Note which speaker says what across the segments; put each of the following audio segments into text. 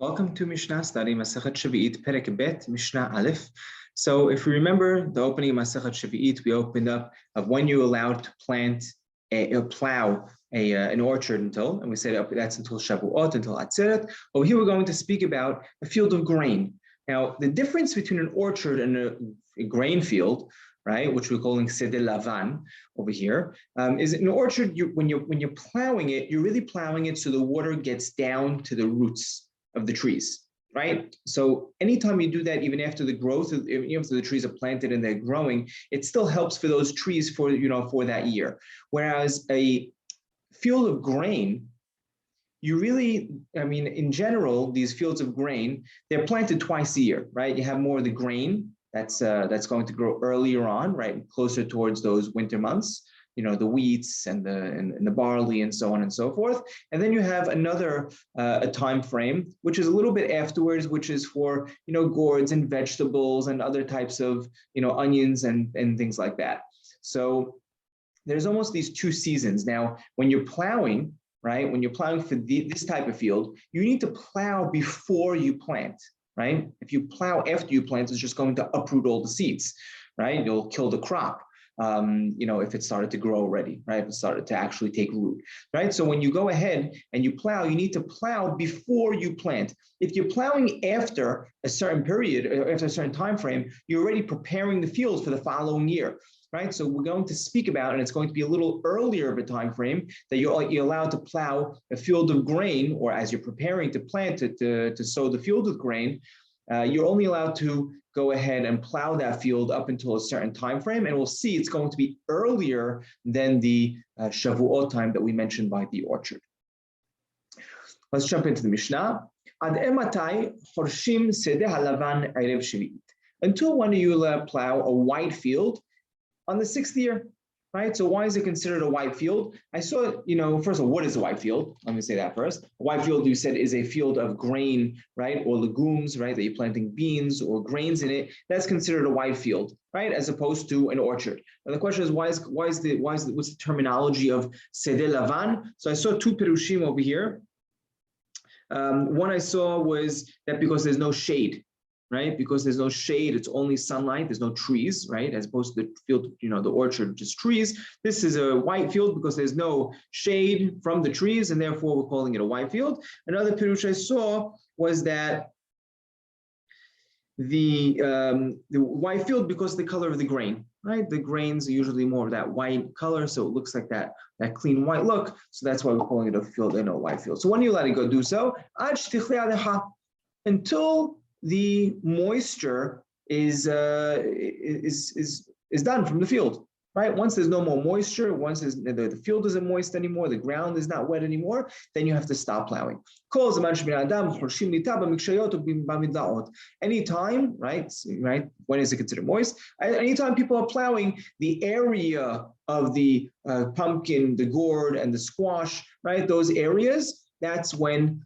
Speaker 1: Welcome to Mishna study Masechet Sheviit Perek Bet Mishnah Aleph. So, if we remember the opening of Masechet Sheviit, we opened up of when you're allowed to plow an orchard until, and we said that's until Shavuot, until Atzeret. Over here, we're going to speak about a field of grain. Now, the difference between an orchard and a grain field, right, which we're calling Sede Lavan over here, is an orchard. When you're plowing it, you're really plowing it so the water gets down to the roots of the trees, right? So anytime you do that, even after the growth, even after the trees are planted and they're growing, it still helps for those trees for that year. Whereas a field of grain, in general, these fields of grain, they're planted twice a year, right? You have more of the grain that's going to grow earlier on, right, closer towards those winter months. The wheats and the barley and so on and so forth. And then you have another a time frame, which is a little bit afterwards, which is for, gourds and vegetables and other types of, onions and things like that. So there's almost these two seasons. Now, when you're plowing, right, when you're plowing for this type of field, you need to plow before you plant, right? If you plow after you plant, it's just going to uproot all the seeds, right? You'll kill the crop. If it started to grow already, right? If it started to actually take root, right? So when you go ahead and you plow, you need to plow before you plant. If you're plowing after a certain period, or after a certain time frame, you're already preparing the field for the following year, right? So we're going to speak about, and it's going to be a little earlier of a time frame that you're allowed to plow a field of grain, or as you're preparing to plant it, to sow the field with grain. You're only allowed to go ahead and plow that field up until a certain time frame, and we'll see it's going to be earlier than the Shavuot time that we mentioned by the orchard. Let's jump into the Mishnah. Until when are you allowed to plow a white field? On the 6th year, right? So why is it considered a white field? I saw, first of all, what is a white field? Let me say that first. A white field, you said, is a field of grain, right? Or legumes, right? That you're planting beans or grains in it. That's considered a white field, right? As opposed to an orchard. And the question is, what's the terminology of Sede Lavan? So I saw two Perushim over here. One I saw was that because there's no shade, right? Because there's no shade, it's only sunlight, there's no trees, right? As opposed to the field, the orchard, just trees. This is a white field because there's no shade from the trees, and therefore we're calling it a white field. Another pirush I saw was that the white field because the color of the grain, right? The grains are usually more of that white color, so it looks like that clean white look. So that's why we're calling it a field and a white field. So when you let it go do so, until the moisture is done from the field, right? Once there's no more moisture, once the field isn't moist anymore, the ground is not wet anymore, then you have to stop plowing. Anytime, right? When is it considered moist? Anytime people are plowing the area of the pumpkin, the gourd, and the squash, right? Those areas, that's when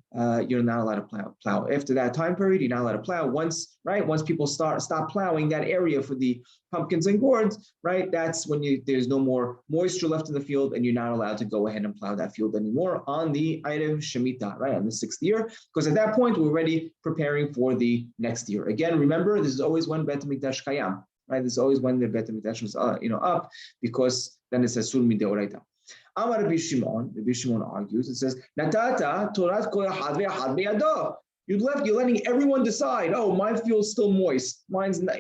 Speaker 1: you're not allowed to plow. After that time period, you're not allowed to plow. Once people stop plowing that area for the pumpkins and gourds, right? That's when there's no more moisture left in the field, and you're not allowed to go ahead and plow that field anymore on the item Shemitah, right? On the 6th year, because at that point we're already preparing for the next year. Again, remember, this is always when Bet HaMikdash Kayam, right? This is always when the Bet HaMikdash was up, because then it's a Sur Mideoraita. Amar Rabbi Shimon argues, it says, Natata Torat Kol Echad Ve'echad Beyado. You're letting everyone decide, oh, my field's still moist, mine's not.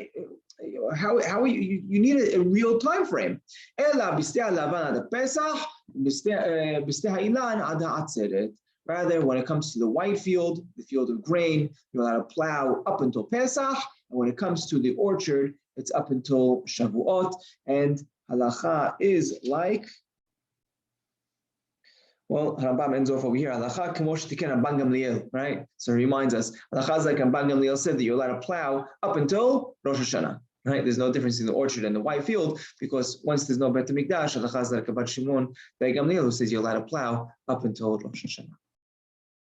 Speaker 1: How you need a real time frame. Ela b'steh halavan ad Pesach, b'steh ha'ilan ad ha'atzeret. Rather, when it comes to the white field, the field of grain, you're allowed to plow up until Pesach, and when it comes to the orchard, it's up until Shavuot. And halacha is like, well, Rambam ends off over here. Halacha k'mosh tiken Rabban Gamliel, right? So it reminds us, halacha is like Rabban Gamliel said, that you're allowed to plow up until Rosh Hashanah, right? There's no difference in the orchard and the white field, because once there's no Bet HaMikdash, halacha is like Rabban Shimon ben Gamliel, who says you're allowed to plow up until Rosh Hashanah.